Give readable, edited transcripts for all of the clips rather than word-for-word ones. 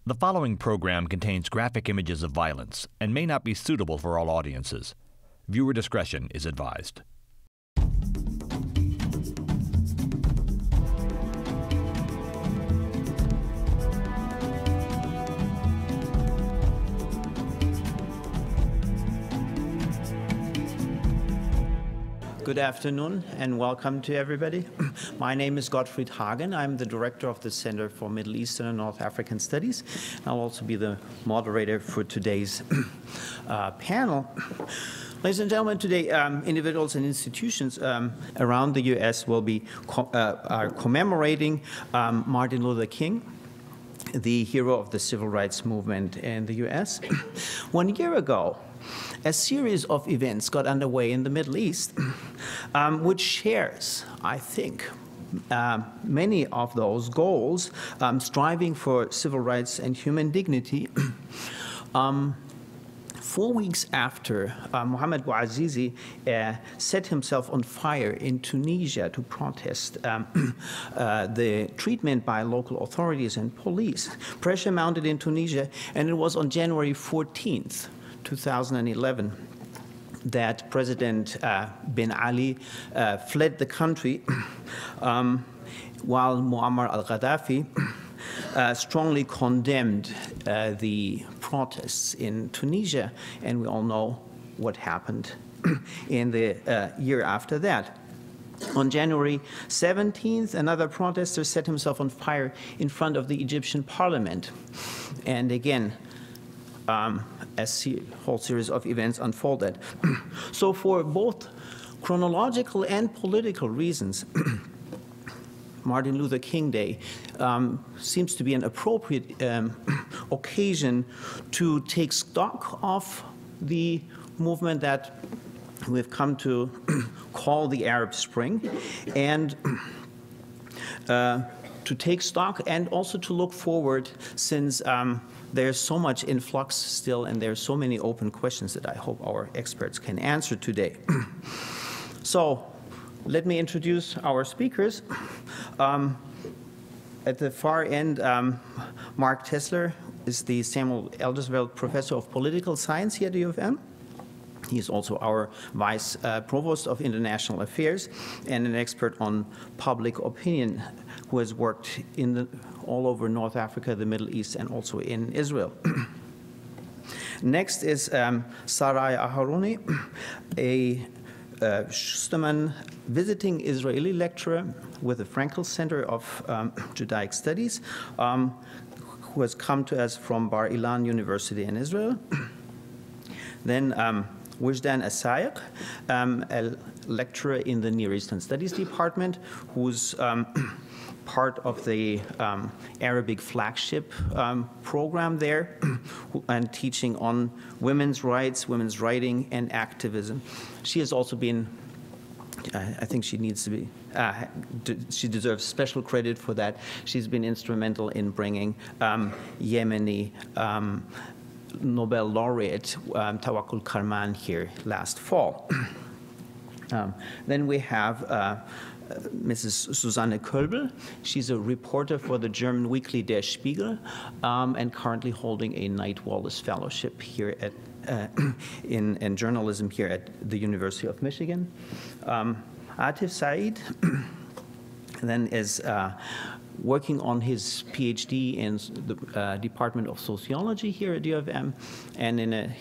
The following program contains graphic images of violence and may not be suitable for all audiences. Viewer discretion is advised. Good afternoon and welcome to everybody. My name is Gottfried Hagen. I'm the director of the Center for Middle Eastern and North African Studies. I'll also be the moderator for today's panel. Ladies and gentlemen, today individuals and institutions around the U.S. will be are commemorating Martin Luther King, the hero of the civil rights movement in the U.S. 1 year ago, a series of events got underway in the Middle East, which shares, I think, many of those goals, striving for civil rights and human dignity. 4 weeks after Mohamed Bouazizi set himself on fire in Tunisia to protest the treatment by local authorities and police, pressure mounted in Tunisia, and it was on January 14th, 2011, that President Ben Ali fled the country while Muammar al-Gaddafi strongly condemned the protests in Tunisia, and we all know what happened in the year after that. On January 17th, another protester set himself on fire in front of the Egyptian parliament. And again, a whole series of events unfolded. So for both chronological and political reasons, Martin Luther King Day seems to be an appropriate occasion to take stock of the movement that we've come to call the Arab Spring, and to take stock and also to look forward, since there's so much in flux still and there's so many open questions that I hope our experts can answer today. So let me introduce our speakers. At the far end, Mark Tessler is the Samuel Eldersveld Professor of Political Science here at the U of M. He's also our Vice Provost of International Affairs and an expert on public opinion who has worked all over North Africa, the Middle East, and also in Israel. Next is Sarai Aharoni, a Schusterman visiting Israeli lecturer with the Frankel Center of Judaic Studies, who has come to us from Bar Ilan University in Israel. Then Wijdan Alsayegh, a lecturer in the Near Eastern Studies Department, who's part of the Arabic flagship program there, and teaching on women's rights, women's writing, and activism. She has also been, I think she needs to be, she deserves special credit for that. She's been instrumental in bringing Yemeni Nobel laureate Tawakkul Karman here last fall. Then we have Mrs. Susanne Koelbl. She's a reporter for the German weekly Der Spiegel, and currently holding a Knight-Wallace fellowship here at in journalism here at the University of Michigan. Atef Said then is working on his PhD in the Department of Sociology here at U of M, and in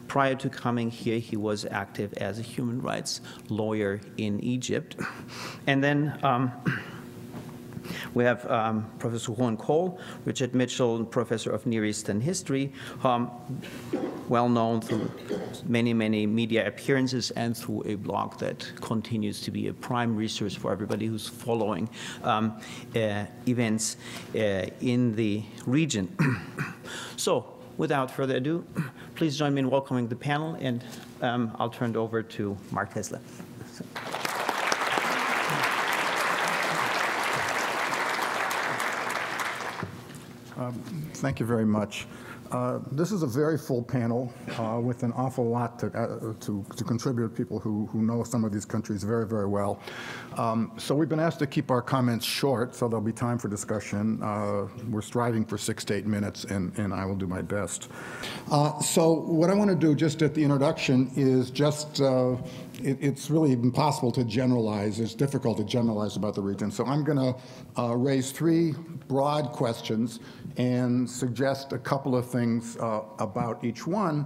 prior to coming here, he was active as a human rights lawyer in Egypt. And then we have Professor Juan, Richard Mitchell, Professor of Near Eastern History, well known through many, many media appearances and through a blog that continues to be a prime resource for everybody who's following events in the region. So, without further ado, please join me in welcoming the panel, and I'll turn it over to Mark Tessler. Thank you very much. This is a very full panel with an awful lot to contribute, people who know some of these countries very, very well. So we've been asked to keep our comments short, so there'll be time for discussion. We're striving for 6 to 8 minutes, and I will do my best. So what I want to do just at the introduction is just, it's really impossible to generalize. It's difficult to generalize about the region. So I'm going to raise 3 broad questions and suggest a couple of things about each one,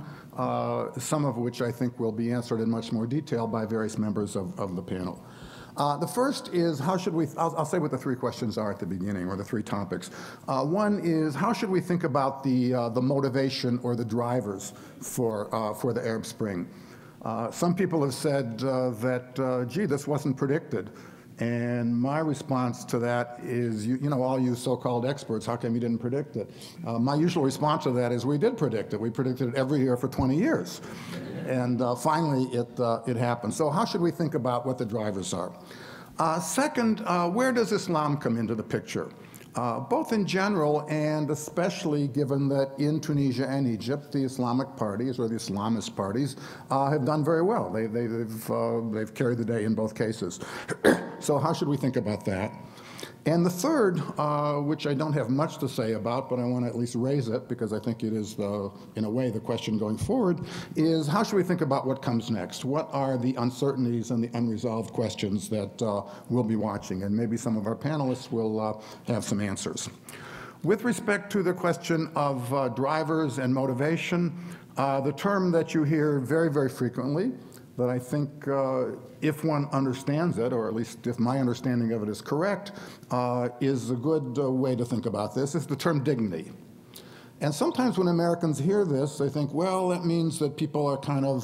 some of which I think will be answered in much more detail by various members of the panel. The first is how should we, I'll say what the 3 questions are at the beginning, or the 3 topics. One is how should we think about the motivation or the drivers for the Arab Spring? Some people have said that, gee, this wasn't predicted. And my response to that is, you know, all you so-called experts, how come you didn't predict it? My usual response to that is we did predict it. We predicted it every year for 20 years. And finally, it happened. So how should we think about what the drivers are? Second, where does Islam come into the picture? Both in general and especially given that in Tunisia and Egypt, the Islamic parties or the Islamist parties have done very well. They've carried the day in both cases. So how should we think about that? And the third, which I don't have much to say about, but I want to at least raise it because I think it is, in a way, the question going forward, is how should we think about what comes next? What are the uncertainties and the unresolved questions that we'll be watching? And maybe some of our panelists will have some answers. With respect to the question of drivers and motivation, the term that you hear very, very frequently, that I think if one understands it, or at least if my understanding of it is correct, is a good way to think about this, is the term dignity. And sometimes when Americans hear this, they think, well, that means that people are kind of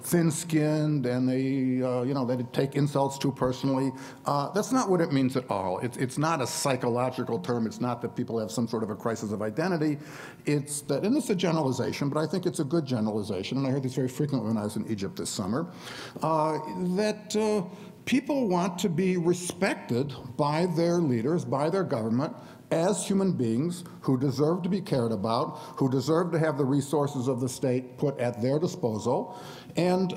thin-skinned and they, you know, they take insults too personally. That's not what it means at all. It's not a psychological term. It's not that people have some sort of a crisis of identity. It's that, and it's a generalization, but I think it's a good generalization, and I heard this very frequently when I was in Egypt this summer, that people want to be respected by their leaders, by their government, as human beings who deserve to be cared about, who deserve to have the resources of the state put at their disposal. And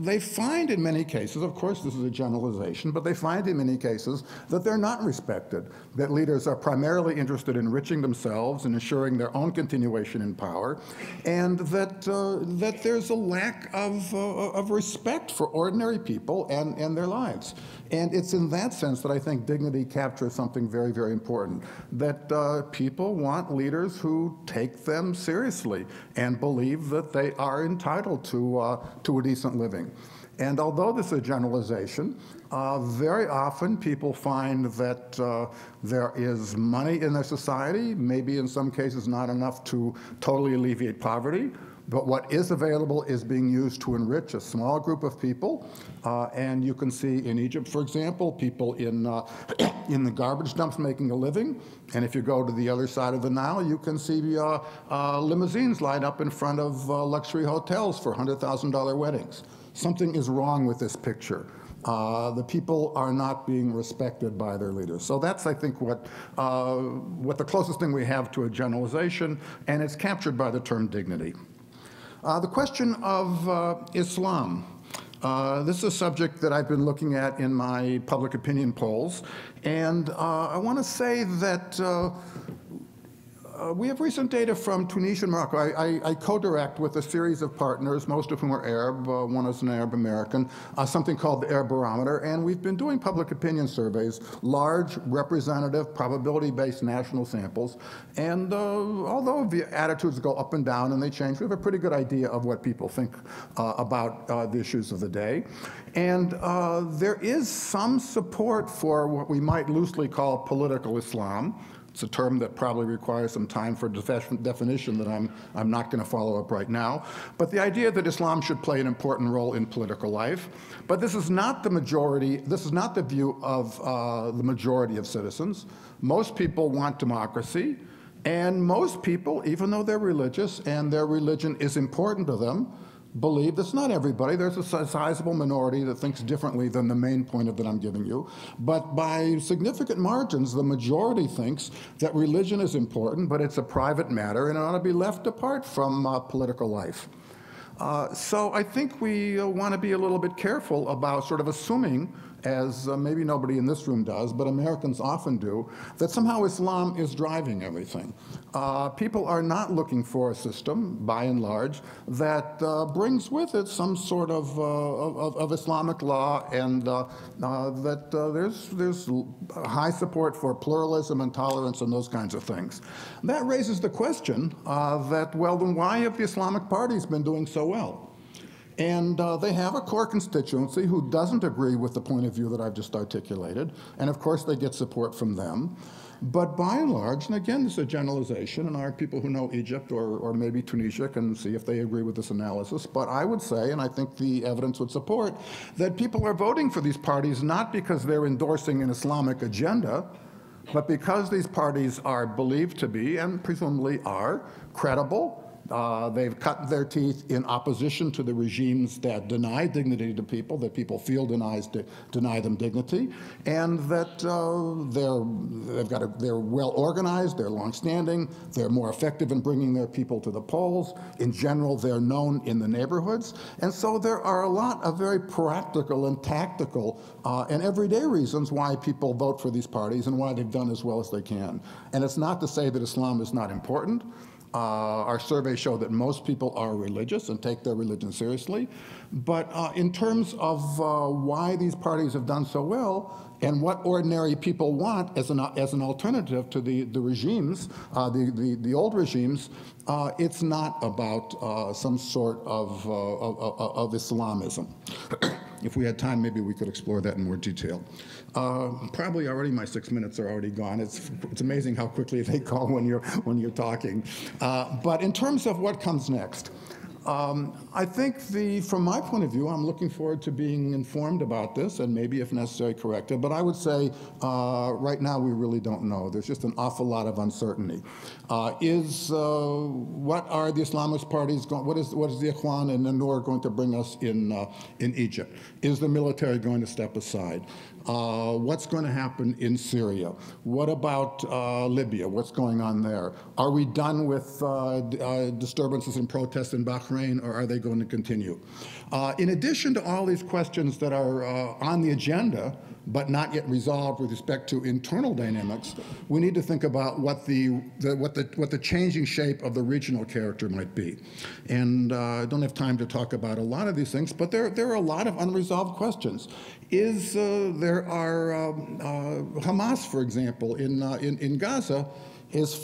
they find in many cases, of course this is a generalization, but they find in many cases that they're not respected, that leaders are primarily interested in enriching themselves and ensuring their own continuation in power, and that there's a lack of respect for ordinary people and their lives. And it's in that sense that I think dignity captures something very, very important, that people want leaders who take them seriously and believe that they are entitled to a decent living. And although this is a generalization, very often people find that there is money in their society, maybe in some cases not enough to totally alleviate poverty, but what is available is being used to enrich a small group of people. And you can see in Egypt, for example, people in the garbage dumps making a living. And if you go to the other side of the Nile, you can see limousines lined up in front of luxury hotels for $100,000 weddings. Something is wrong with this picture. The people are not being respected by their leaders. So that's, I think, what the closest thing we have to a generalization, and it's captured by the term dignity. The question of Islam. This is a subject that I've been looking at in my public opinion polls, and I want to say that we have recent data from Tunisia and Morocco. I co-direct with a series of partners, most of whom are Arab. One is an Arab American, something called the Arab Barometer, and we've been doing public opinion surveys, large, representative, probability-based national samples. And although the attitudes go up and down and they change, we have a pretty good idea of what people think about the issues of the day. And there is some support for what we might loosely call political Islam. It's a term that probably requires some time for definition that I'm not going to follow up right now. But the idea that Islam should play an important role in political life. But this is not the majority, this is not the view of the majority of citizens. Most people want democracy. And most people, even though they're religious and their religion is important to them, believe, that's not everybody, there's a sizable minority that thinks differently than the main point that I'm giving you, but by significant margins, the majority thinks that religion is important, but it's a private matter and it ought to be left apart from political life. So I think we want to be a little bit careful about sort of assuming, as maybe nobody in this room does, but Americans often do, that somehow Islam is driving everything. People are not looking for a system, by and large, that brings with it some sort of Islamic law, and that there's high support for pluralism and tolerance and those kinds of things. That raises the question that, well, then why have the Islamic parties been doing so well? And they have a core constituency who doesn't agree with the point of view that I've just articulated, and of course they get support from them. But by and large, and again, this is a generalization, and our people who know Egypt or maybe Tunisia can see if they agree with this analysis, but I would say, and I think the evidence would support, that people are voting for these parties not because they're endorsing an Islamic agenda, but because these parties are believed to be, and presumably are, credible. They've cut their teeth in opposition to the regimes that deny dignity to people, that people feel deny them dignity, and that they're well organized, they're long-standing, they're more effective in bringing their people to the polls. In general, they're known in the neighborhoods. And so there are a lot of very practical and tactical and everyday reasons why people vote for these parties and why they've done as well as they can. And it's not to say that Islam is not important. Our surveys show that most people are religious and take their religion seriously. But in terms of why these parties have done so well and what ordinary people want as an alternative to the regimes, the old regimes, it's not about some sort of Islamism. If we had time, maybe we could explore that in more detail. Probably already my 6 minutes are already gone. It's amazing how quickly they go when you're talking. But in terms of what comes next, I think from my point of view, I'm looking forward to being informed about this and maybe, if necessary, corrected. But I would say right now we really don't know. There's just an awful lot of uncertainty. What are the Islamist parties going? What is the Juan and the Noor going to bring us in Egypt? Is the military going to step aside? What's going to happen in Syria? What about Libya? What's going on there? Are we done with disturbances and protests in Bahrain, or are they going to continue? In addition to all these questions that are on the agenda, but not yet resolved with respect to internal dynamics, we need to think about what the changing shape of the regional character might be. And I don't have time to talk about a lot of these things, but there are a lot of unresolved questions. There are Hamas, for example, in Gaza, is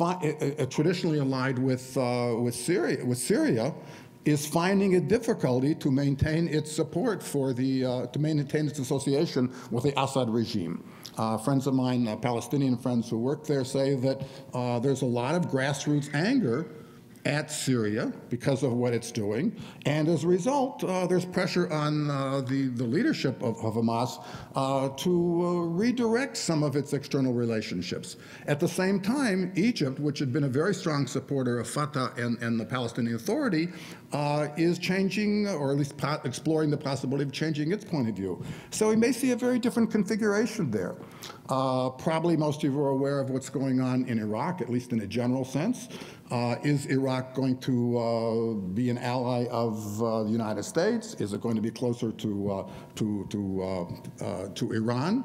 traditionally allied with Syria, is finding it difficulty to maintain its support for to maintain its association with the Assad regime. Friends of mine, Palestinian friends who work there, say that there's a lot of grassroots anger at Syria because of what it's doing, and as a result, there's pressure on the leadership of Hamas to redirect some of its external relationships. At the same time, Egypt, which had been a very strong supporter of Fatah and the Palestinian Authority, is changing, or at least exploring the possibility of changing its point of view. So we may see a very different configuration there. Probably most of you are aware of what's going on in Iraq, at least in a general sense. Is Iraq going to be an ally of the United States? Is it going to be closer to Iran?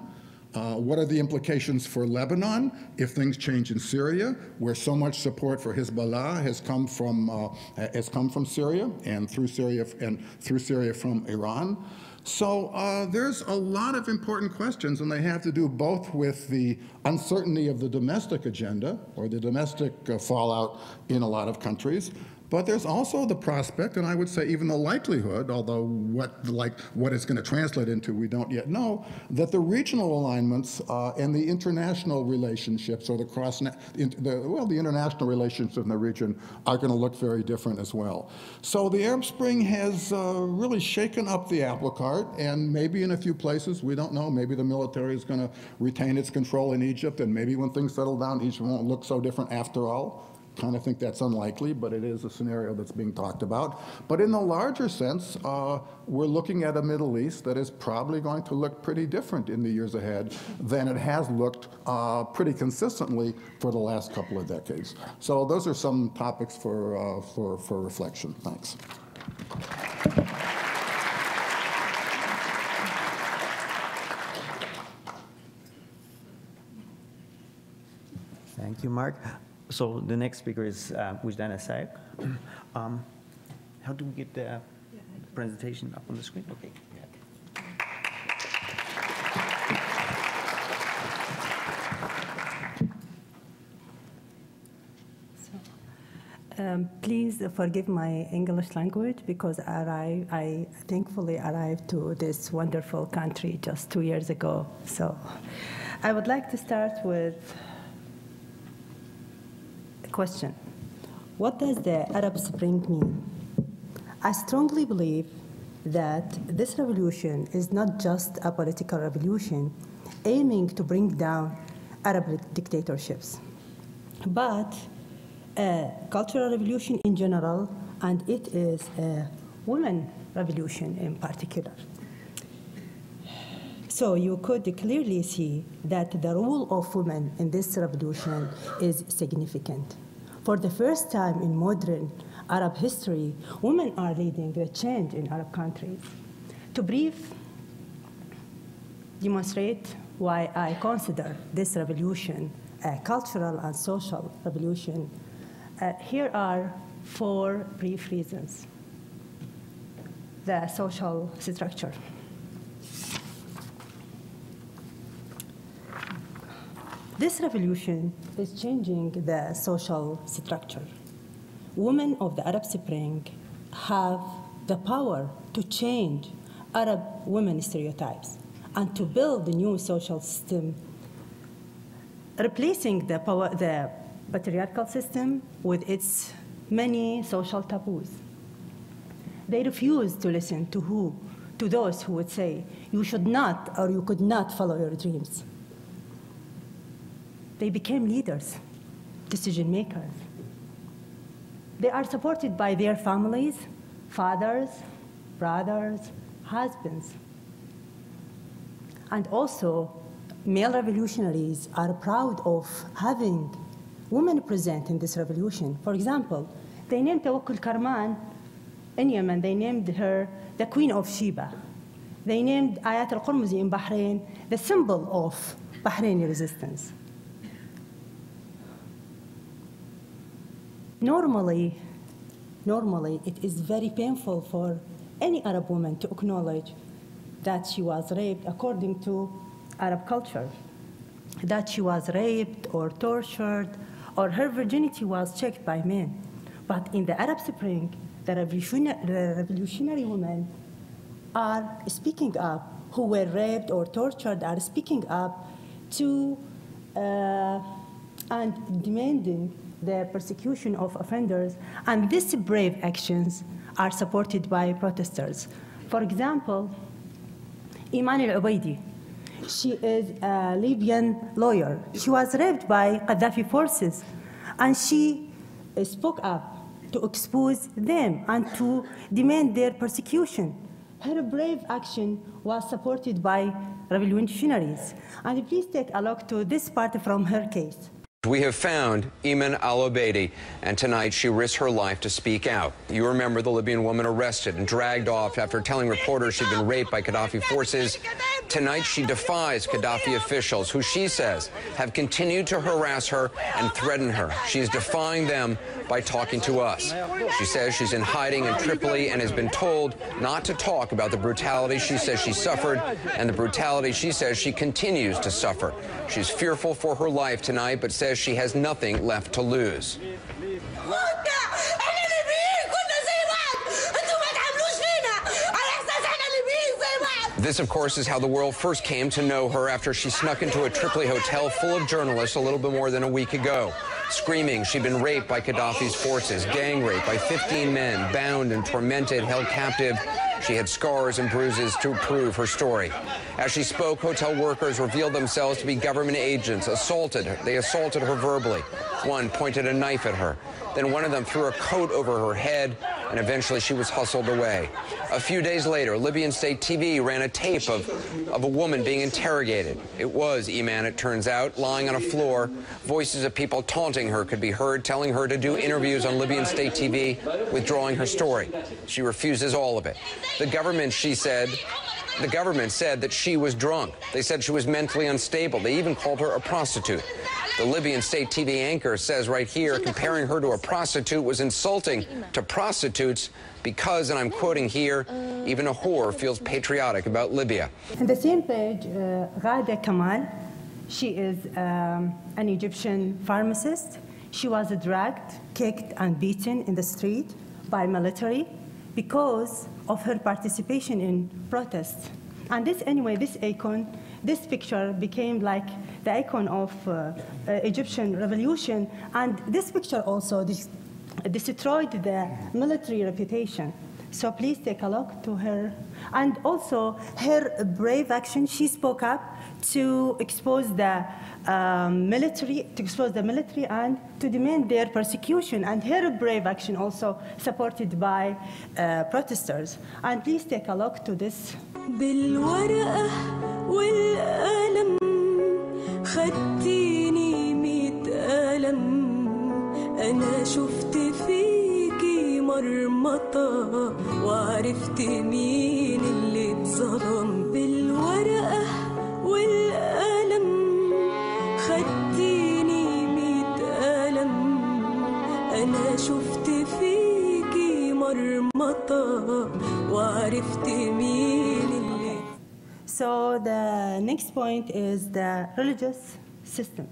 What are the implications for Lebanon if things change in Syria, where so much support for Hezbollah has come from Syria and through Syria from Iran? So there's a lot of important questions, and they have to do both with the uncertainty of the domestic agenda or the domestic fallout in a lot of countries, but there's also the prospect, and I would say even the likelihood, although what it's going to translate into we don't yet know, that the regional alignments and the international relationships, or the international relationships in the region are going to look very different as well. So the Arab Spring has really shaken up the apple cart, and maybe in a few places, we don't know, maybe the military is going to retain its control in Egypt, and maybe when things settle down, Egypt won't look so different after all. kind of think that's unlikely, but it is a scenario that's being talked about. But in the larger sense, we're looking at a Middle East that is probably going to look pretty different in the years ahead than it has looked pretty consistently for the last couple of decades. So those are some topics for reflection. Thanks. Thank you, Mark. So the next speaker is Wijdan Alsayegh. How do we get the presentation up on the screen? Okay. Please forgive my English language because I thankfully arrived to this wonderful country just 2 years ago. So I would like to start with a question. What does the Arab Spring mean? I strongly believe that this revolution is not just a political revolution aiming to bring down Arab dictatorships, but a cultural revolution in general, and it is a women revolution in particular. So you could clearly see that the role of women in this revolution is significant. For the first time in modern Arab history, women are leading the change in Arab countries. To brief demonstrate why I consider this revolution a cultural and social revolution, here are 4 brief reasons. The social structure. This revolution is changing the social structure. Women of the Arab Spring have the power to change Arab women stereotypes and to build a new social system, replacing the patriarchal system with its many social taboos. They refuse to listen to those who would say, you should not or you could not follow your dreams. They became leaders, decision makers. They are supported by their families, fathers, brothers, husbands. And also, male revolutionaries are proud of having women present in this revolution. For example, they named Tawakkul Karman in Yemen, they named her the Queen of Sheba. They named Ayat al-Qurmuzi in Bahrain the symbol of Bahraini resistance. Normally, it is very painful for any Arab woman to acknowledge that she was raped according to Arab culture, that she was raped or tortured, or her virginity was checked by men. But in the Arab Spring, the revolutionary women are speaking up, who were raped or tortured are speaking up to and demanding the persecution of offenders, and these brave actions are supported by protesters. For example, Iman al-Ubaidi, she is a Libyan lawyer. She was raped by Gaddafi forces, and she spoke up to expose them and to demand their persecution. Her brave action was supported by revolutionaries. And please take a look to this part from her case. We have found Iman al-Ubaidi, and tonight she risked her life to speak out. You remember the Libyan woman arrested and dragged off after telling reporters she'd been raped by Gaddafi forces. Tonight she defies Gaddafi officials, who she says have continued to harass her and threaten her. She is defying them by talking to us. She says she's in hiding in Tripoli and has been told not to talk about the brutality she says she suffered and the brutality she says she continues to suffer. She's fearful for her life tonight, but says she has nothing left to lose. This, of course, is how the world first came to know her after she snuck into a Tripoli hotel full of journalists a little bit more than a week ago, screaming she'd been raped by Gaddafi's forces, gang raped by 15 men, bound and tormented, held captive. She had scars and bruises to prove her story. As she spoke, hotel workers revealed themselves to be government agents, They assaulted her verbally. One pointed a knife at her. Then one of them threw a coat over her head, and eventually she was hustled away. A few days later, Libyan state TV ran a tape of a woman being interrogated. It was Iman, it turns out, lying on a floor. Voices of people taunting her could be heard, telling her to do interviews on Libyan state TV, withdrawing her story. She refuses all of it. The government said that she was drunk. They said she was mentally unstable. They even called her a prostitute. The Libyan state TV anchor says right here, comparing her to a prostitute was insulting to prostitutes because, and I'm quoting here, even a whore feels patriotic about Libya. On the same page, Ghada Kamal, she is an Egyptian pharmacist. She was dragged, kicked, and beaten in the street by military because of her participation in protests. And this, anyway, this picture became like the icon of Egyptian revolution. And this picture also destroyed the military reputation. So please take a look to her. And also her brave action, she spoke up to expose the military, and to demand their persecution. And her brave action also supported by protesters. And please take a look to this. بالورقة والقلم خدتيني 100 قلم أنا شفت فيكي مرمطة وعرفت مين اللي اتظلم بالورقة والقلم خدتيني 100 قلم أنا شفت فيكي مرمطة وعرفت مين. So the next point is the religious system.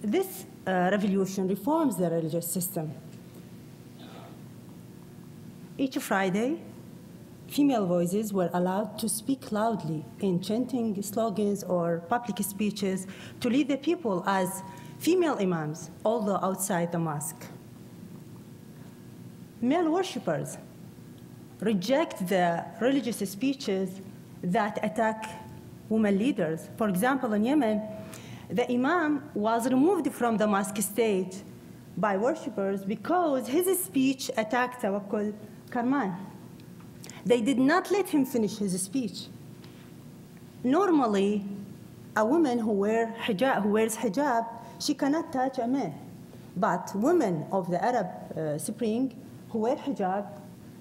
This revolution reforms the religious system. Each Friday, female voices were allowed to speak loudly in chanting slogans or public speeches to lead the people as female imams, although outside the mosque. Male worshippers reject the religious speeches that attack women leaders. For example, in Yemen, the imam was removed from the mosque stage by worshippers because his speech attacked Tawakkul Karman. They did not let him finish his speech. Normally, a woman who wears hijab, she cannot touch a man. But women of the Arab Spring who wear hijab,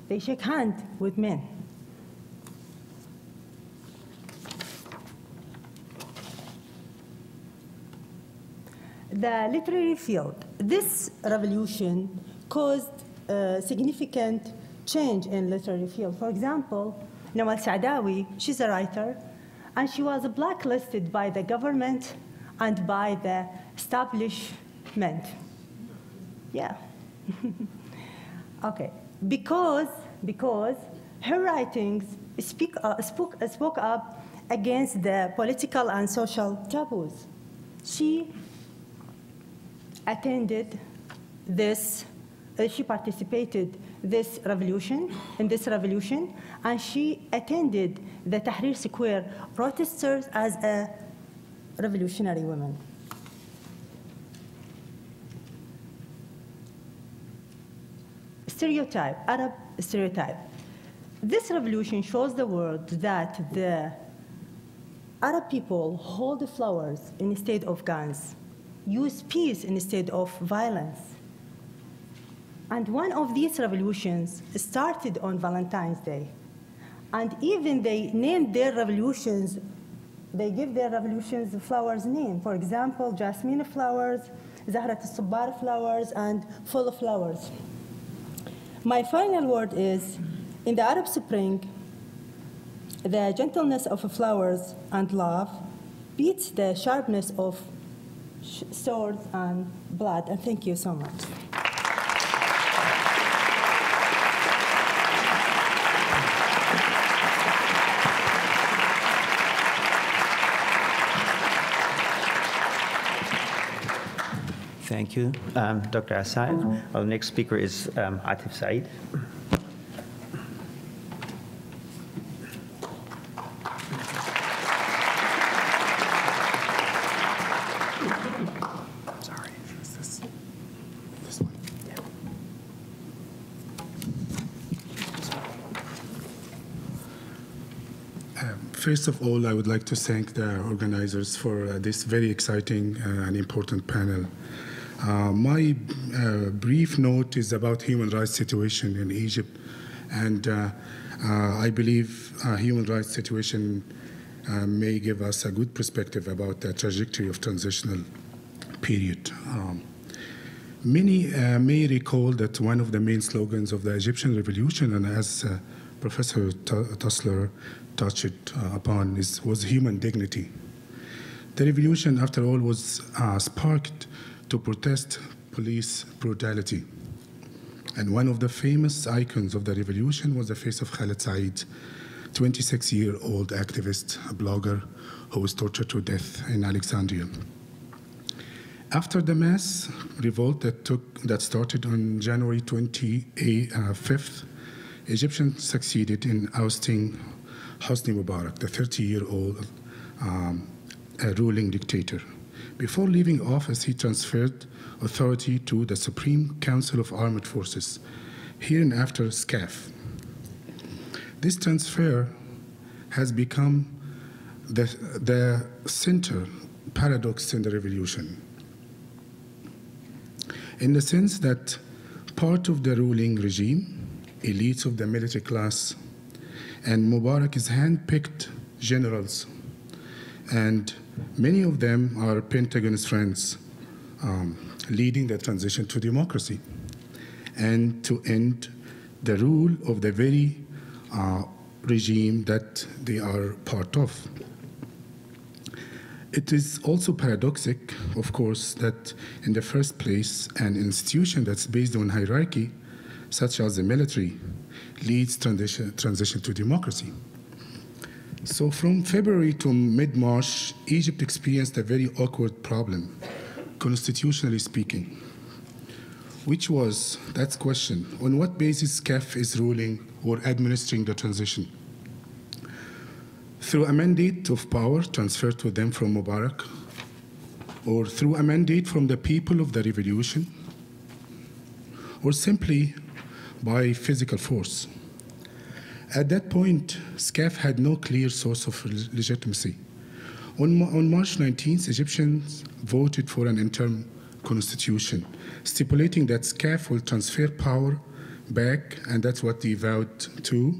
they shake hands with men. The literary field. This revolution caused significant change in literary field. For example, Nawal Saadawi, she's a writer, and she was blacklisted by the government and by the establishment. Yeah. Okay. Because her writings spoke up against the political and social taboos. She attended this, she participated in this revolution, and she attended the Tahrir Square protesters as a revolutionary woman. Stereotype, Arab stereotype. This revolution shows the world that the Arab people hold flowers instead of guns, use peace instead of violence. And one of these revolutions started on Valentine's Day. And even they named their revolutions, they give their revolutions the flowers name. For example, jasmine flowers, Zahrat al-Subbar flowers, and full flowers. My final word is, in the Arab Spring, the gentleness of flowers and love beats the sharpness of swords and blood. And thank you so much. Thank you, Dr. Alsayegh. Our next speaker is Atef Said. Sorry, is this one? Yeah. First of all, I would like to thank the organizers for this very exciting and important panel. My brief note is about human rights situation in Egypt, and I believe human rights situation may give us a good perspective about the trajectory of transitional period. Many may recall that one of the main slogans of the Egyptian revolution, and as Professor Tessler touched upon, was human dignity. The revolution, after all, was sparked to protest police brutality. And one of the famous icons of the revolution was the face of Khaled Said, 26-year-old activist, a blogger who was tortured to death in Alexandria. After the mass revolt that started on January 25th, Egyptians succeeded in ousting Husni Mubarak, the 30-year-old ruling dictator. Before leaving office, he transferred authority to the Supreme Council of Armed Forces, hereinafter SCAF. This transfer has become the center paradox in the revolution, in the sense that part of the ruling regime, elites of the military class, and Mubarak's hand-picked generals, and many of them are Pentagon's friends, leading the transition to democracy and to end the rule of the very regime that they are part of. It is also paradoxical, of course, that in the first place, an institution that's based on hierarchy, such as the military, leads transition to democracy. So from February to mid-March, Egypt experienced a very awkward problem, constitutionally speaking, which was, that's the question, on what basis SCAF is ruling or administering the transition? Through a mandate of power transferred to them from Mubarak, or through a mandate from the people of the revolution, or simply by physical force. At that point, SCAF had no clear source of legitimacy. On March 19th, Egyptians voted for an interim constitution, stipulating that SCAF will transfer power back, and that's what they vowed to,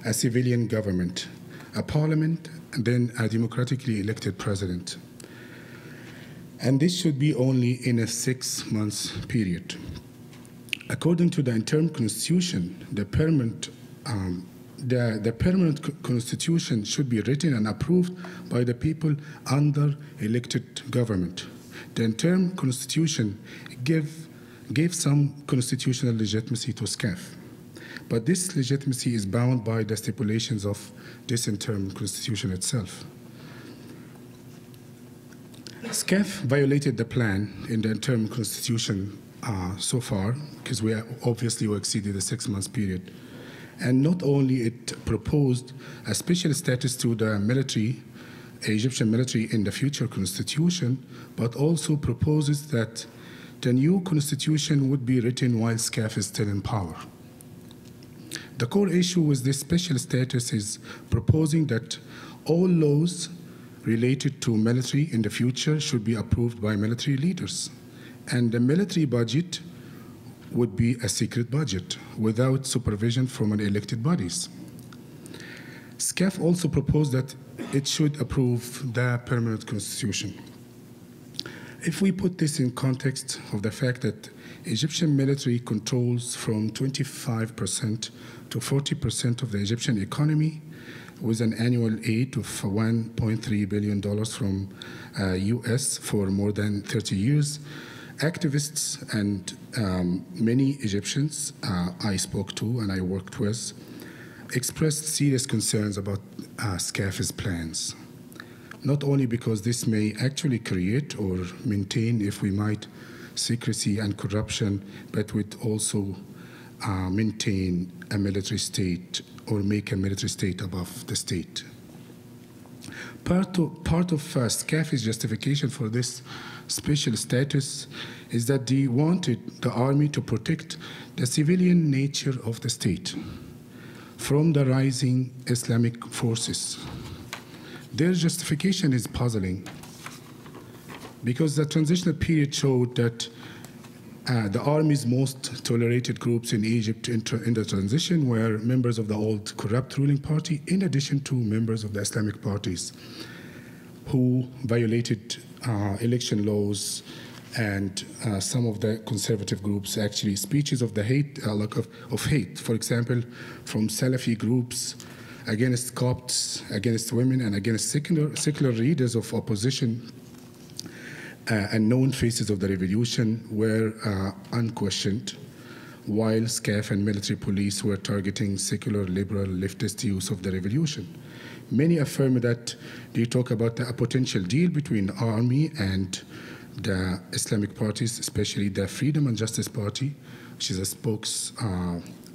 a civilian government, a parliament, and then a democratically elected president. And this should be only in a 6-month period. According to the interim constitution, the permanent constitution should be written and approved by the people under elected government. The interim constitution gave some constitutional legitimacy to SCAF, but this legitimacy is bound by the stipulations of this interim constitution itself. SCAF violated the plan in the interim constitution so far, because we obviously exceeded the 6-month period. And not only it proposed a special status to the military, Egyptian military, in the future constitution, but also proposes that the new constitution would be written while SCAF is still in power. The core issue with this special status is proposing that all laws related to military in the future should be approved by military leaders. And the military budget would be a secret budget without supervision from an elected bodies. SCAF also proposed that it should approve the permanent constitution. If we put this in context of the fact that Egyptian military controls from 25% to 40% of the Egyptian economy, with an annual aid of $1.3 billion from US for more than 30 years, activists and many Egyptians I spoke to and I worked with expressed serious concerns about SCAF's plans, not only because this may actually create or maintain, if we might secrecy and corruption, but would also maintain a military state or make a military state above the state. Part of SCAF's justification for this special status is that they wanted the army to protect the civilian nature of the state from the rising Islamic forces. Their justification is puzzling because the transitional period showed that the army's most tolerated groups in Egypt in the transition were members of the old corrupt ruling party, in addition to members of the Islamic parties who violated election laws, and some of the conservative groups actually speeches of the hate, of hate, for example, from Salafi groups against Copts, against women, and against secular leaders of opposition and known faces of the revolution were unquestioned, while SCAF and military police were targeting secular, liberal, leftist use of the revolution. Many affirm that they talk about a potential deal between the army and the Islamic parties, especially the Freedom and Justice Party, which is a spokes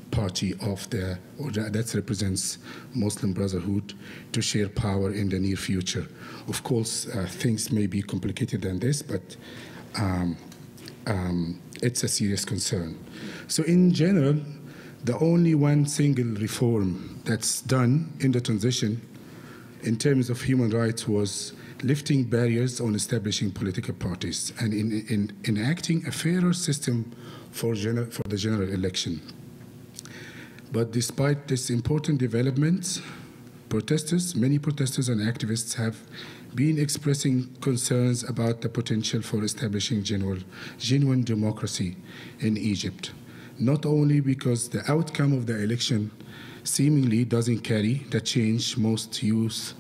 party of that represents Muslim Brotherhood, to share power in the near future. Of course, things may be complicated than this, but it's a serious concern. So in general, the only one single reform that's done in the transition in terms of human rights was lifting barriers on establishing political parties and in enacting a fairer system for the general election. But despite this important development, many protesters and activists have been expressing concerns about the potential for establishing genuine democracy in Egypt, not only because the outcome of the election seemingly doesn't carry the change most youth,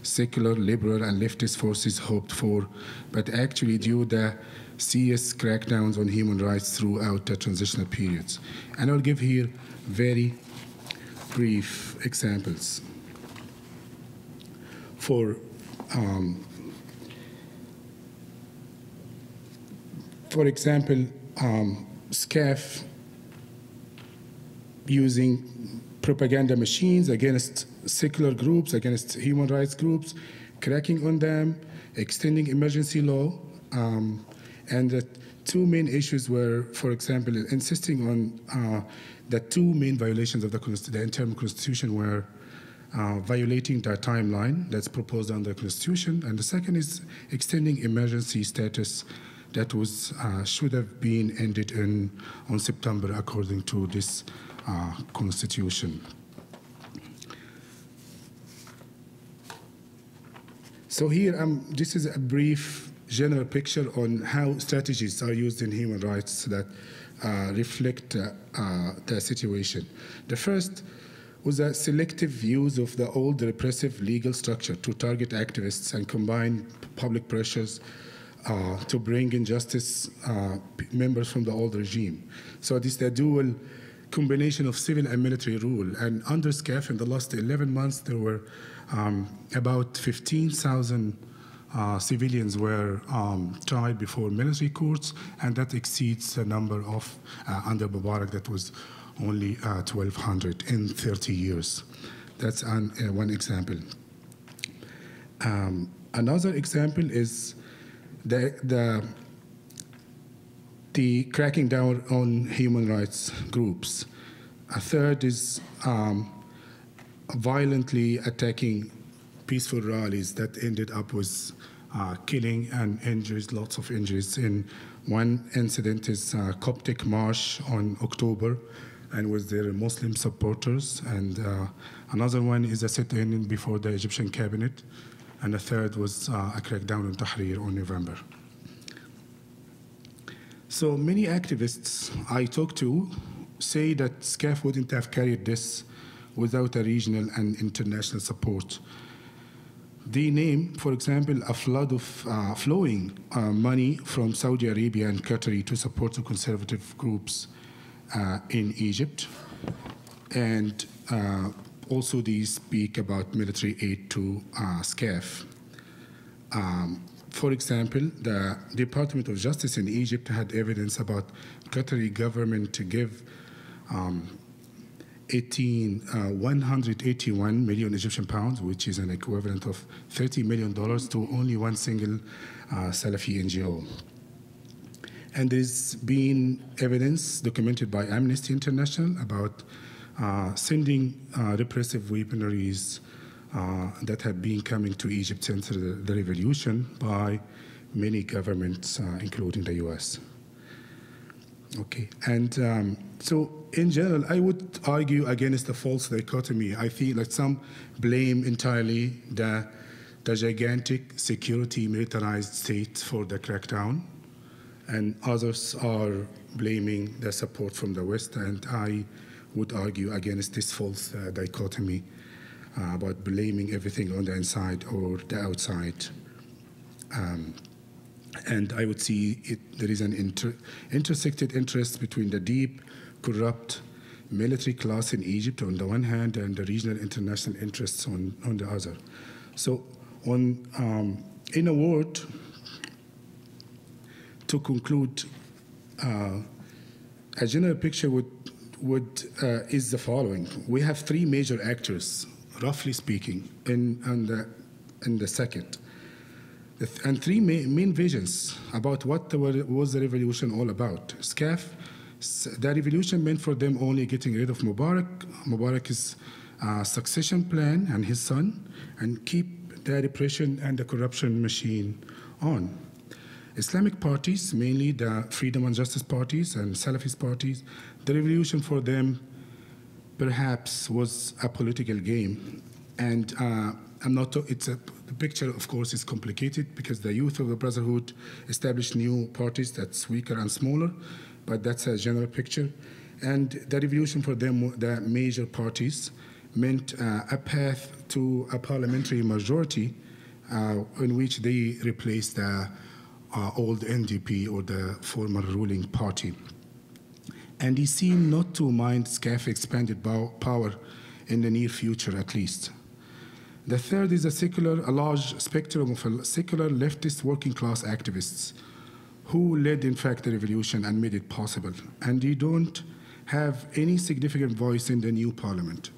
secular, liberal, and leftist forces hoped for, but actually due to the serious crackdowns on human rights throughout the transitional periods. And I'll give here very brief examples. For example, SCAF using propaganda machines against secular groups, against human rights groups, cracking on them, extending emergency law, and the two main issues were, for example, insisting on the two main violations of the interim constitution were violating the timeline that's proposed under the constitution, and the second is extending emergency status that was should have been ended on September according to this constitution. So here, this is a brief general picture on how strategies are used in human rights that reflect the situation. The first was a selective use of the old repressive legal structure to target activists and combine public pressures to bring in justice members from the old regime. So this is the dual combination of civil and military rule. And under SCAF, in the last 11 months, there were about 15,000 civilians were tried before military courts, and that exceeds the number of under Mubarak that was only 1,200 in 30 years. That's one example. Another example is the cracking down on human rights groups. A third is violently attacking peaceful rallies that ended up with killing and injuries, lots of injuries. In one incident is Coptic March on October and with their Muslim supporters, and another one is a sit-in before the Egyptian cabinet, and a third was a crackdown on Tahrir on November. So many activists I talked to say that SCAF wouldn't have carried this without a regional and international support. They name, for example, a flood of flowing money from Saudi Arabia and Qatar to support the conservative groups in Egypt. And also they speak about military aid to SCAF. For example, the Department of Justice in Egypt had evidence about Qatari government to give 181 million Egyptian pounds, which is an equivalent of $30 million to only one single Salafi NGO. And there's been evidence documented by Amnesty International about sending repressive weaponries that have been coming to Egypt since the revolution by many governments, including the US. Okay, and so in general, I would argue against the false dichotomy. I feel that some blame entirely the gigantic security militarized state for the crackdown, and others are blaming the support from the West, and I would argue against this false dichotomy about blaming everything on the inside or the outside. And I would see there is an intersected interest between the deep, corrupt military class in Egypt on the one hand and the regional international interests on the other. So in a word, to conclude, a general picture is the following. We have three major actors, roughly speaking, in the second. And three main visions about what was the revolution all about. SCAF, the revolution meant for them only getting rid of Mubarak's succession plan and his son, and keep the repression and the corruption machine on. Islamic parties, mainly the Freedom and Justice parties and Salafist parties, the revolution for them perhaps was a political game. And the picture, of course, is complicated because the youth of the Brotherhood established new parties that's weaker and smaller, but that's a general picture. And the revolution for them, the major parties, meant a path to a parliamentary majority in which they replaced the old NDP or the former ruling party. And they seem not to mind SCAF expanded power in the near future, at least. The third is a large spectrum of secular leftist working class activists who led, in fact, the revolution and made it possible. And they don't have any significant voice in the new parliament.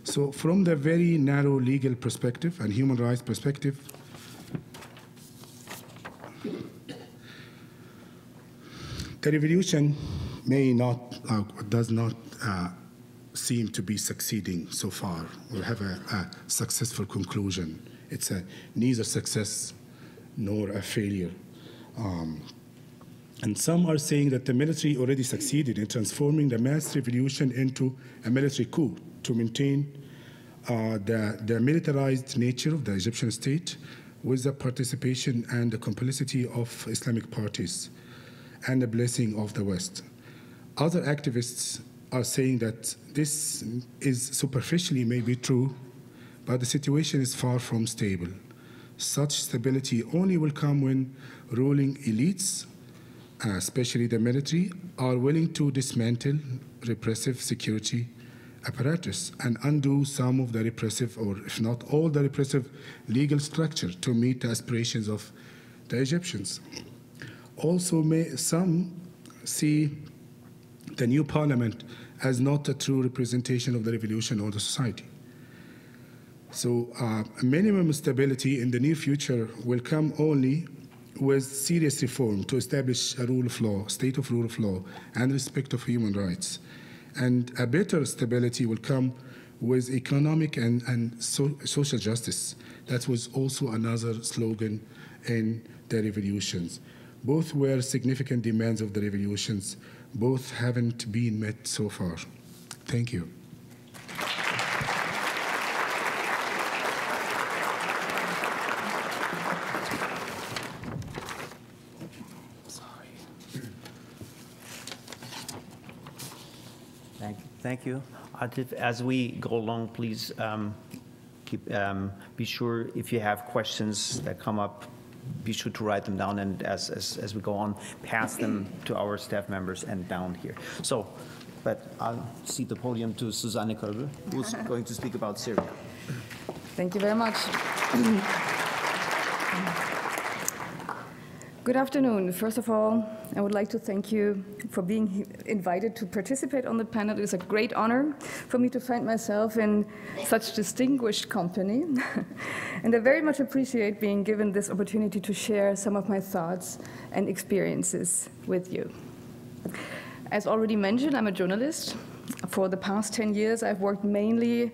So from the very narrow legal perspective and human rights perspective, the revolution does not seem to be succeeding so far or have a successful conclusion. It's neither success nor a failure. And some are saying that the military already succeeded in transforming the mass revolution into a military coup to maintain the militarized nature of the Egyptian state with the participation and the complicity of Islamic parties and the blessing of the West. Other activists are saying that this is superficially maybe true, but the situation is far from stable. Such stability only will come when ruling elites, especially the military, are willing to dismantle repressive security apparatus and undo some of the repressive, or if not all the repressive legal structure to meet the aspirations of the Egyptians. Also, some see the new parliament as not a true representation of the revolution or the society. So minimum stability in the near future will come only with serious reform to establish a rule of law, state of rule of law, and respect of human rights. And a better stability will come with economic and social justice. That was also another slogan in the revolutions. Both were significant demands of the revolutions. Both haven't been met so far. Thank you. Thank you. Atef, as we go along, please be sure if you have questions that come up, be sure to write them down, and as we go on, pass them to our staff members and down here. So, but I'll cede the podium to Susanne Koelbl, who's going to speak about Syria. Thank you very much. Good afternoon. First of all, I would like to thank you for being invited to participate on the panel. It is a great honor for me to find myself in such distinguished company. And I very much appreciate being given this opportunity to share some of my thoughts and experiences with you. As already mentioned, I'm a journalist. For the past 10 years, I've worked mainly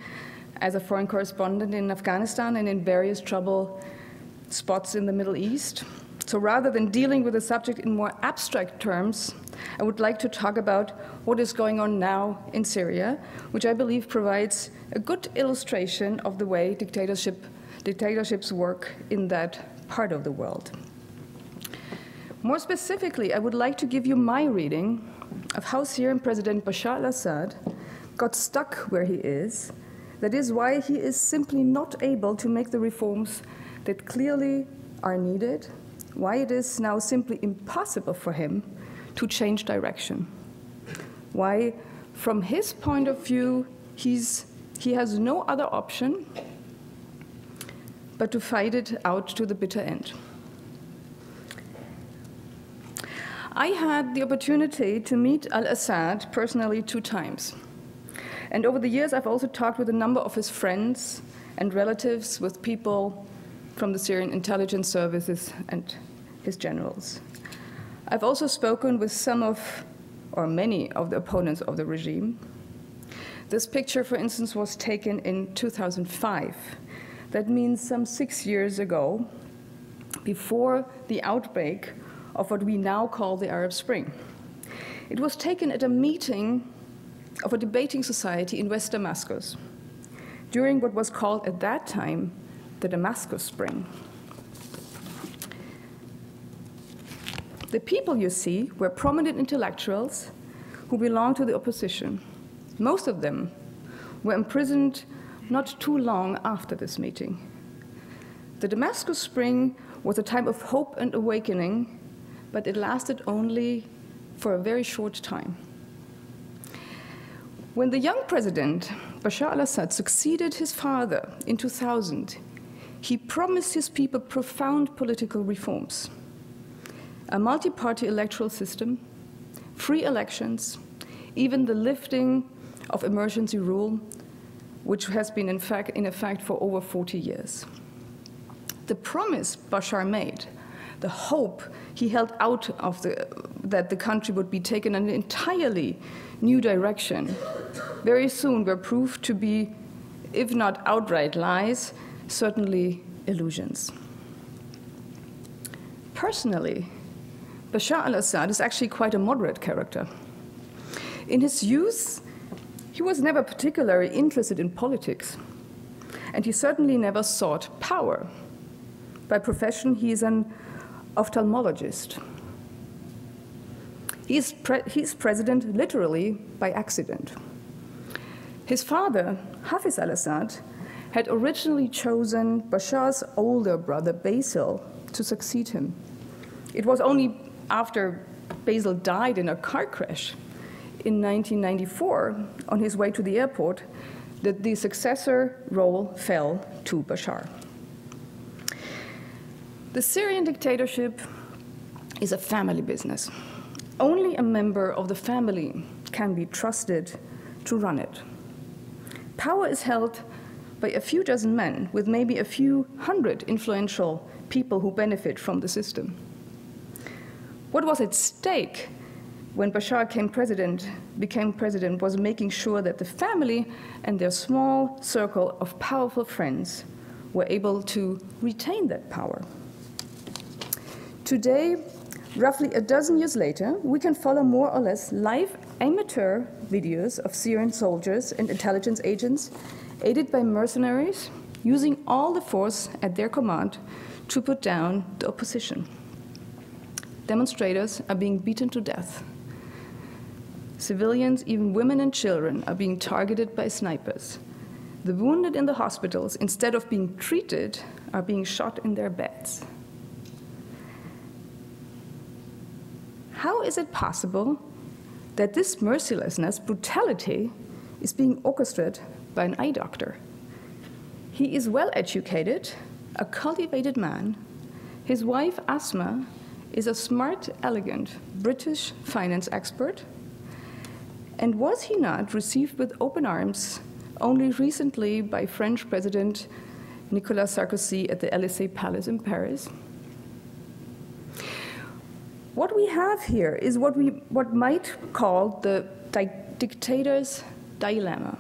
as a foreign correspondent in Afghanistan and in various trouble spots in the Middle East. So rather than dealing with the subject in more abstract terms, I would like to talk about what is going on now in Syria, which I believe provides a good illustration of the way dictatorships work in that part of the world. More specifically, I would like to give you my reading of how Syrian President Bashar al-Assad got stuck where he is. That is why he is simply not able to make the reforms that clearly are needed, why it is now simply impossible for him to change direction, why, from his point of view, he has no other option but to fight it out to the bitter end. I had the opportunity to meet al-Assad personally 2 times. And over the years, I've also talked with a number of his friends and relatives, with people from the Syrian intelligence services and his generals. I've also spoken with some of, or many of the opponents of the regime. This picture, for instance, was taken in 2005. That means some 6 years ago, before the outbreak of what we now call the Arab Spring. It was taken at a meeting of a debating society in West Damascus, during what was called at that time the Damascus Spring. The people you see were prominent intellectuals who belonged to the opposition. Most of them were imprisoned not too long after this meeting. The Damascus Spring was a time of hope and awakening, but it lasted only for a very short time. When the young president, Bashar al-Assad, succeeded his father in 2000, he promised his people profound political reforms: a multi-party electoral system, free elections, even the lifting of emergency rule, which has been in effect for over 40 years. The promise Bashar made, the hope he held out of that the country would be taken in an entirely new direction, very soon were proved to be, if not outright lies, certainly illusions. Personally, Bashar al-Assad is actually quite a moderate character. In his youth, he was never particularly interested in politics, and he certainly never sought power. By profession, he is an ophthalmologist. He's president literally by accident. His father, Hafez al-Assad, had originally chosen Bashar's older brother, Basil, to succeed him. It was only after Basil died in a car crash in 1994, on his way to the airport, that the successor role fell to Bashar. The Syrian dictatorship is a family business. Only a member of the family can be trusted to run it. Power is held by a few dozen men, with maybe a few hundred influential people who benefit from the system. What was at stake when Bashar became president was making sure that the family and their small circle of powerful friends were able to retain that power. Today, roughly a dozen years later, we can follow more or less live amateur videos of Syrian soldiers and intelligence agents, aided by mercenaries, using all the force at their command to put down the opposition. Demonstrators are being beaten to death. Civilians, even women and children, are being targeted by snipers. The wounded in the hospitals, instead of being treated, are being shot in their beds. How is it possible that this mercilessness, brutality, is being orchestrated by an eye doctor? He is well educated, a cultivated man, His wife, Asma, is a smart, elegant British finance expert. And was he not received with open arms only recently by French President Nicolas Sarkozy at the Élysée Palace in Paris? What we have here is what might call the dictator's dilemma.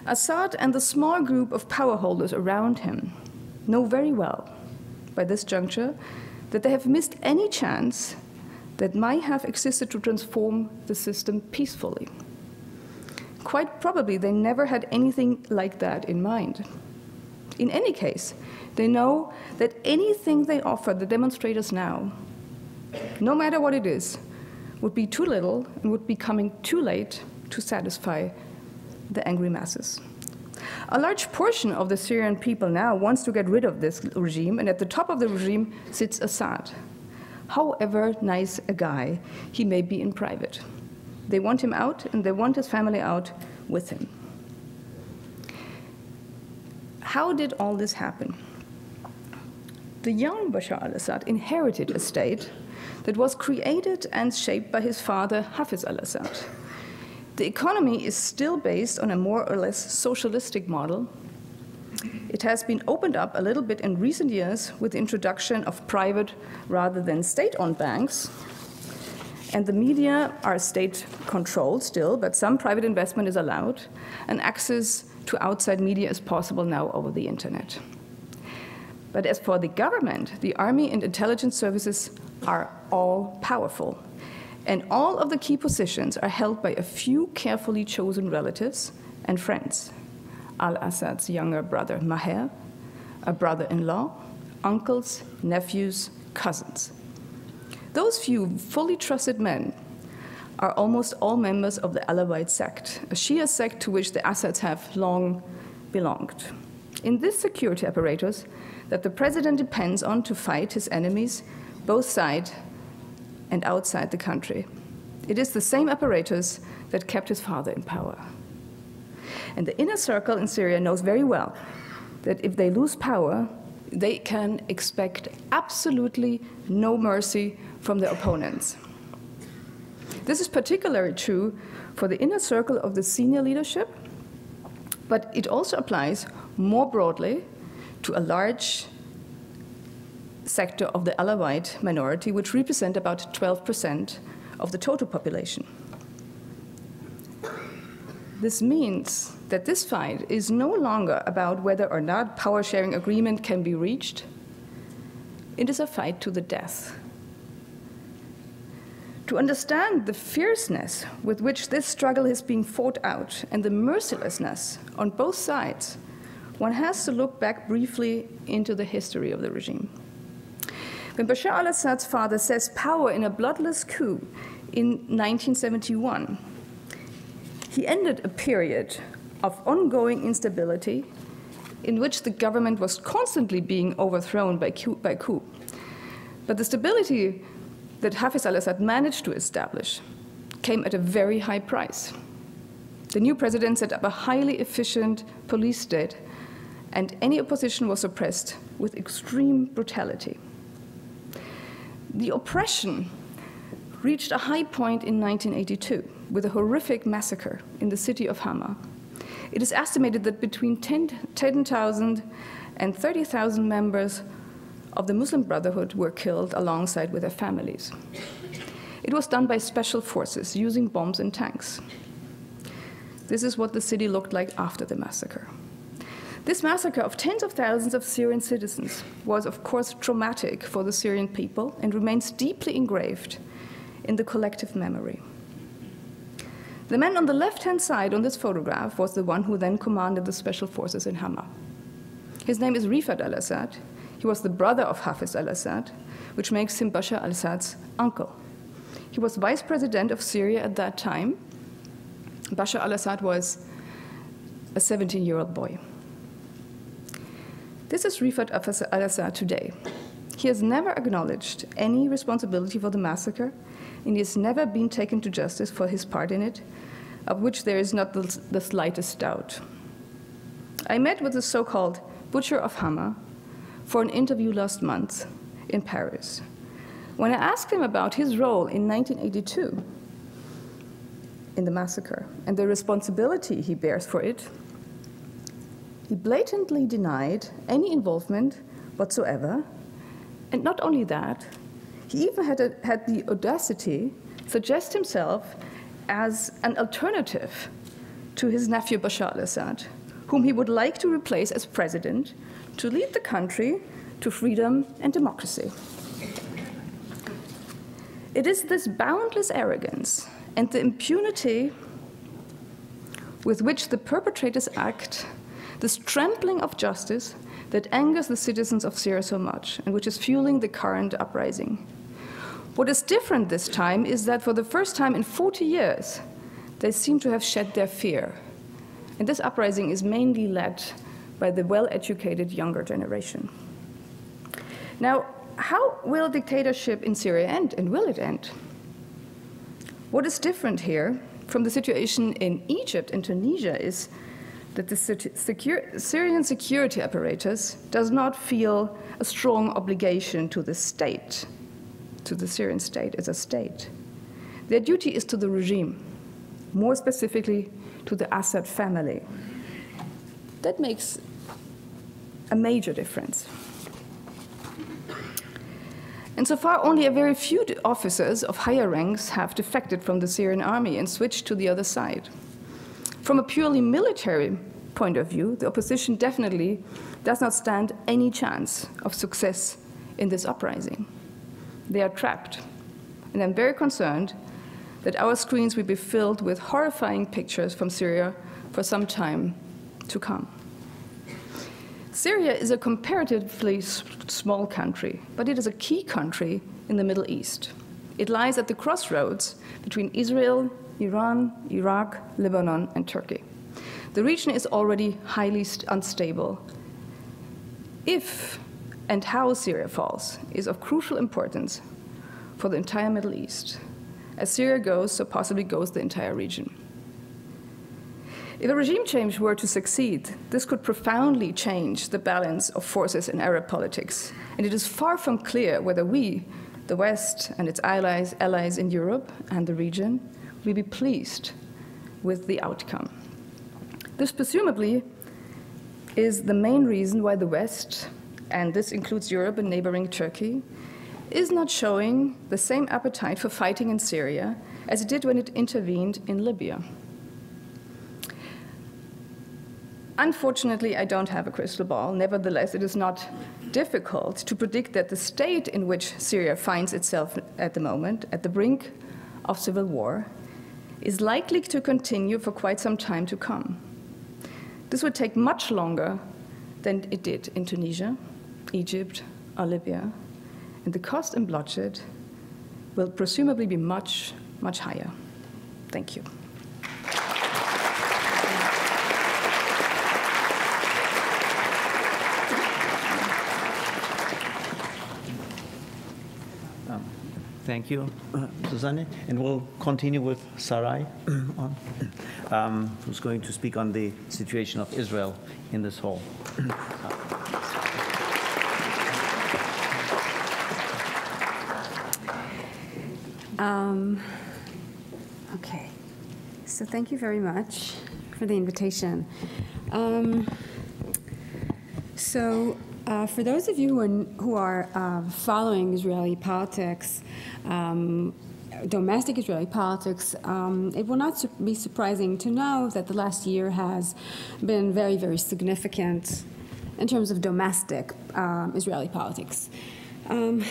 Assad and the small group of power holders around him know very well by this juncture that they have missed any chance that might have existed to transform the system peacefully. Quite probably they never had anything like that in mind. In any case, they know that anything they offer the demonstrators now, no matter what it is, would be too little and would be coming too late to satisfy the angry masses. A large portion of the Syrian people now wants to get rid of this regime, and at the top of the regime sits Assad. However nice a guy he may be in private. They want him out, and they want his family out with him. How did all this happen? The young Bashar al-Assad inherited a state that was created and shaped by his father, Hafiz al-Assad. The economy is still based on a more or less socialistic model. It has been opened up a little bit in recent years with the introduction of private rather than state-owned banks. And the media are state-controlled still, but some private investment is allowed, and access to outside media is possible now over the internet. But as for the government, the army and intelligence services are all powerful. And all of the key positions are held by a few carefully chosen relatives and friends. Al-Assad's younger brother, Maher, a brother-in-law, uncles, nephews, cousins. Those few fully trusted men are almost all members of the Alawite sect, a Shia sect to which the Assads have long belonged. In this security apparatus that the president depends on to fight his enemies, both side and outside the country. It is the same apparatus that kept his father in power. And the inner circle in Syria knows very well that if they lose power, they can expect absolutely no mercy from their opponents. This is particularly true for the inner circle of the senior leadership, but it also applies more broadly to a large sector of the Alawite minority, which represent about 12% of the total population. This means that this fight is no longer about whether or not power-sharing agreement can be reached. It is a fight to the death. To understand the fierceness with which this struggle is being fought out and the mercilessness on both sides, one has to look back briefly into the history of the regime. When Bashar al-Assad's father seized power in a bloodless coup in 1971, he ended a period of ongoing instability in which the government was constantly being overthrown by coup. But the stability that Hafiz al-Assad managed to establish came at a very high price. The new president set up a highly efficient police state, and any opposition was suppressed with extreme brutality. The oppression reached a high point in 1982 with a horrific massacre in the city of Hama. It is estimated that between 10,000 and 30,000 members of the Muslim Brotherhood were killed alongside with their families. It was done by special forces using bombs and tanks. This is what the city looked like after the massacre. This massacre of tens of thousands of Syrian citizens was, of course, traumatic for the Syrian people and remains deeply engraved in the collective memory. The man on the left-hand side on this photograph was the one who then commanded the special forces in Hama. His name is Rifat al-Assad. He was the brother of Hafiz al-Assad, which makes him Bashar al-Assad's uncle. He was vice president of Syria at that time. Bashar al-Assad was a 17-year-old boy. This is Rifat al-Assad today. He has never acknowledged any responsibility for the massacre, and he has never been taken to justice for his part in it, of which there is not the slightest doubt. I met with the so-called butcher of Hama, for an interview last month in Paris. When I asked him about his role in 1982 in the massacre and the responsibility he bears for it, he blatantly denied any involvement whatsoever. And not only that, he even had the audacity to suggest himself as an alternative to his nephew Bashar al-Assad, whom he would like to replace as president to lead the country to freedom and democracy. It is this boundless arrogance and the impunity with which the perpetrators act, this trampling of justice, that angers the citizens of Syria so much and which is fueling the current uprising. What is different this time is that for the first time in 40 years, they seem to have shed their fear. And this uprising is mainly led by the well-educated younger generation. Now, how will dictatorship in Syria end, and will it end? What is different here from the situation in Egypt and Tunisia is that the Syrian security apparatus does not feel a strong obligation to the state, to the Syrian state as a state. Their duty is to the regime, more specifically to the Assad family. That makes a major difference. And so far, only a very few officers of higher ranks have defected from the Syrian army and switched to the other side. From a purely military point of view, the opposition definitely does not stand any chance of success in this uprising. They are trapped. And I'm very concerned that our screens will be filled with horrifying pictures from Syria for some time to come. Syria is a comparatively small country, but it is a key country in the Middle East. It lies at the crossroads between Israel, Iran, Iraq, Lebanon, and Turkey. The region is already highly unstable. If and how Syria falls is of crucial importance for the entire Middle East. As Syria goes, so possibly goes the entire region. If a regime change were to succeed, this could profoundly change the balance of forces in Arab politics. And it is far from clear whether we, the West and its allies in Europe and the region, will be pleased with the outcome. This presumably is the main reason why the West, and this includes Europe and neighboring Turkey, is not showing the same appetite for fighting in Syria as it did when it intervened in Libya. Unfortunately, I don't have a crystal ball. Nevertheless, it is not difficult to predict that the state in which Syria finds itself at the moment, at the brink of civil war, is likely to continue for quite some time to come. This would take much longer than it did in Tunisia, Egypt, or Libya, and the cost and bloodshed will presumably be much, much higher. Thank you. Thank you, Susanne. And we'll continue with Sarai, who's going to speak on the situation of Israel in this hall. Okay, so thank you very much for the invitation. For those of you who are following Israeli politics, domestic Israeli politics, it will not be surprising to know that the last year has been very, very significant in terms of domestic Israeli politics. And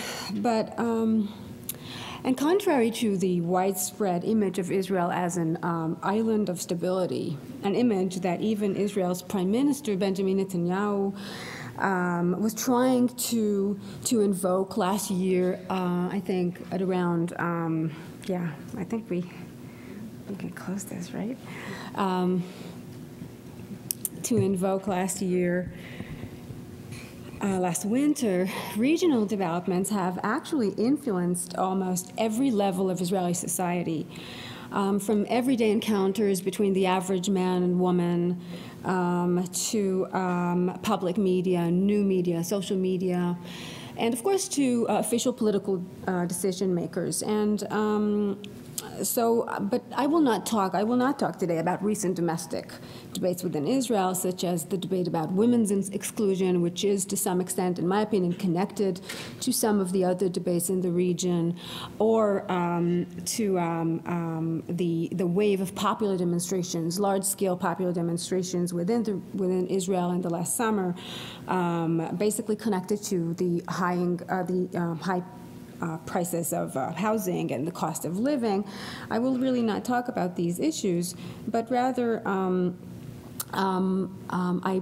contrary to the widespread image of Israel as an island of stability, an image that even Israel's Prime Minister Benjamin Netanyahu was trying to invoke last year, I think at around, I think we can close this, right? To invoke last year, last winter, regional developments have actually influenced almost every level of Israeli society. from everyday encounters between the average man and woman to public media, new media, social media, and of course to official political decision makers. And but I will not talk today about recent domestic debates within Israel, such as the debate about women's exclusion, which is to some extent, in my opinion, connected to some of the other debates in the region, or to the wave of popular demonstrations, large-scale popular demonstrations within Israel in the last summer, basically connected to the high prices of housing and the cost of living. I will really not talk about these issues, but rather I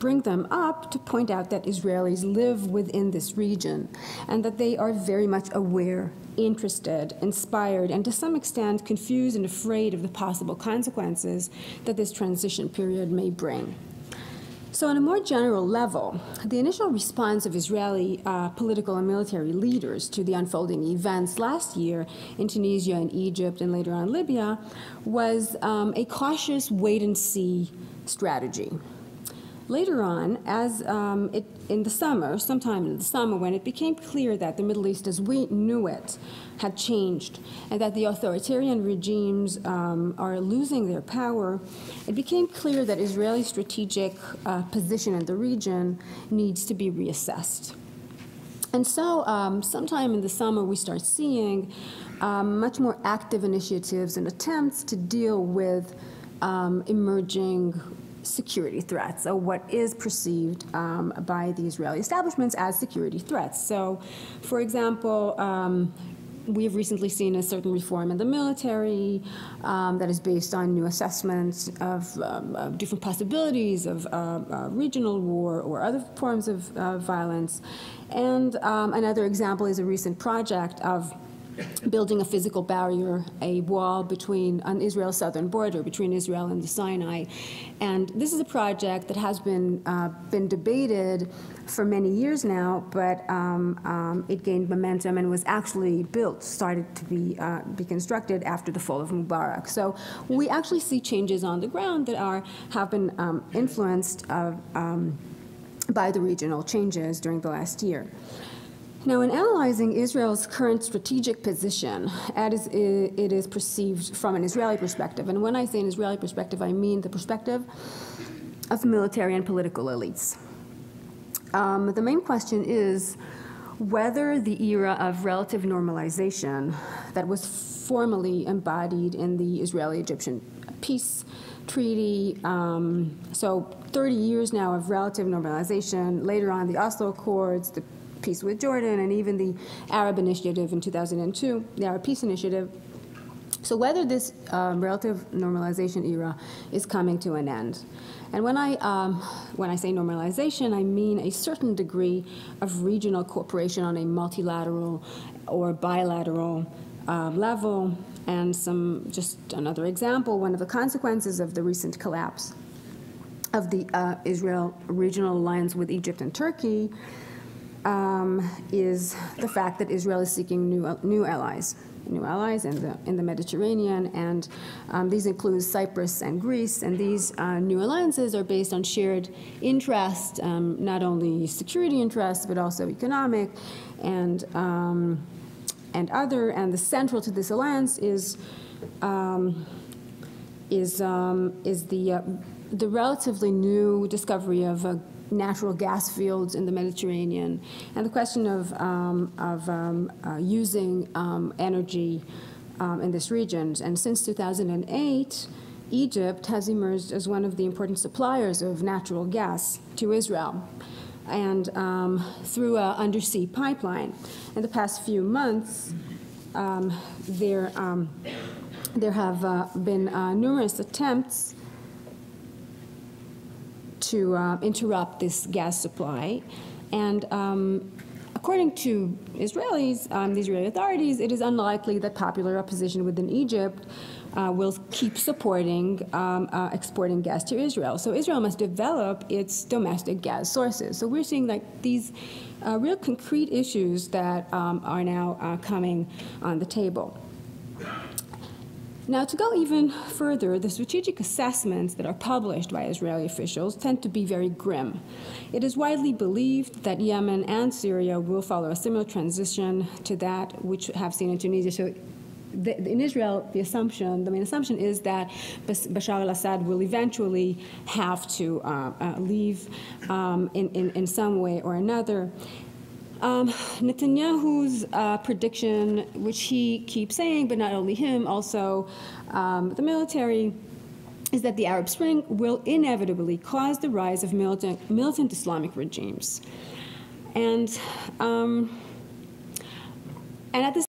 bring them up to point out that Israelis live within this region and that they are very much aware, interested, inspired, and to some extent confused and afraid of the possible consequences that this transition period may bring. So on a more general level, the initial response of Israeli political and military leaders to the unfolding events last year in Tunisia and Egypt and later on Libya was a cautious wait-and-see strategy. Later on, sometime in the summer, when it became clear that the Middle East as we knew it had changed and that the authoritarian regimes are losing their power, it became clear that Israeli strategic position in the region needs to be reassessed. And so sometime in the summer, we start seeing much more active initiatives and attempts to deal with emerging security threats, or what is perceived by the Israeli establishments as security threats. So, for example, we have recently seen a certain reform in the military that is based on new assessments of different possibilities of regional war or other forms of violence. And another example is a recent project of building a physical barrier, a wall on Israel's southern border, between Israel and the Sinai. And this is a project that has been debated for many years now, but it gained momentum and was actually started to be constructed after the fall of Mubarak. So we actually see changes on the ground that have been influenced by the regional changes during the last year. Now, in analyzing Israel's current strategic position, as it is perceived from an Israeli perspective, and when I say an Israeli perspective, I mean the perspective of military and political elites. The main question is whether the era of relative normalization that was formally embodied in the Israeli-Egyptian peace treaty, so 30 years now of relative normalization, later on the Oslo Accords, the peace with Jordan, and even the Arab Initiative in 2002, the Arab Peace Initiative. So whether this relative normalization era is coming to an end. And when I say normalization, I mean a certain degree of regional cooperation on a multilateral or bilateral level. And just another example, one of the consequences of the recent collapse of the Israel regional alliance with Egypt and Turkey is the fact that Israel is seeking new allies in the Mediterranean, and these include Cyprus and Greece, and these new alliances are based on shared interest, not only security interests, but also economic and other, and the central to this alliance is the relatively new discovery of natural gas fields in the Mediterranean, and the question of using energy in this region. And since 2008, Egypt has emerged as one of the important suppliers of natural gas to Israel, and through an undersea pipeline. In the past few months, there have been numerous attempts to interrupt this gas supply. And according to Israelis, the Israeli authorities, it is unlikely that popular opposition within Egypt will keep supporting exporting gas to Israel. So Israel must develop its domestic gas sources. So we're seeing like these real concrete issues that are now coming on the table. Now, to go even further, the strategic assessments that are published by Israeli officials tend to be very grim. It is widely believed that Yemen and Syria will follow a similar transition to that which we have seen in Tunisia. So in Israel, the main assumption is that Bashar al-Assad will eventually have to leave in some way or another. Netanyahu's prediction, which he keeps saying, but not only him, also the military, is that the Arab Spring will inevitably cause the rise of militant Islamic regimes. And at the